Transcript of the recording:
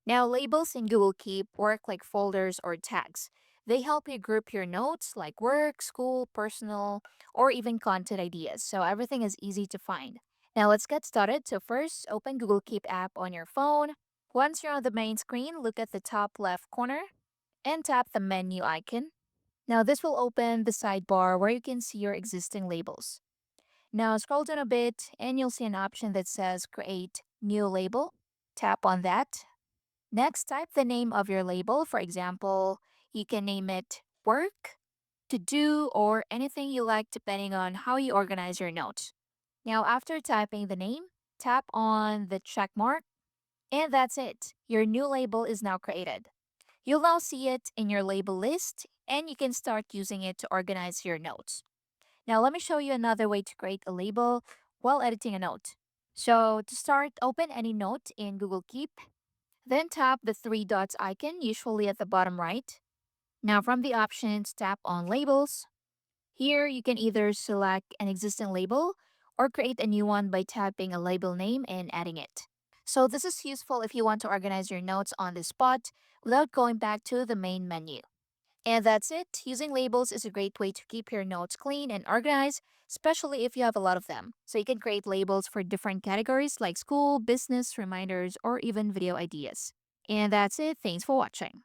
Now, labels in Google Keep work like folders or tags. They help you group your notes like work, school, personal, or even content ideas, so everything is easy to find. Now, let's get started. So, first, open Google Keep app on your phone. Once you're on the main screen, look at the top left corner and tap the menu icon. Now, this will open the sidebar where you can see your existing labels. Now, scroll down a bit and you'll see an option that says Create New Label. Tap on that. Next, type the name of your label. For example, you can name it Work, To Do, or anything you like depending on how you organize your notes. Now, after typing the name, tap on the check mark, and that's it. Your new label is now created. You'll now see it in your label list, and you can start using it to organize your notes. Now, let me show you another way to create a label while editing a note. So, to start, open any note in Google Keep, then tap the three dots icon, usually at the bottom right. Now, from the options, tap on Labels. Here, you can either select an existing label or create a new one by tapping a label name and adding it. So, this is useful if you want to organize your notes on the spot without going back to the main menu. And that's it. Using labels is a great way to keep your notes clean and organized, especially if you have a lot of them. So, you can create labels for different categories like school, business, reminders, or even video ideas. And that's it. Thanks for watching.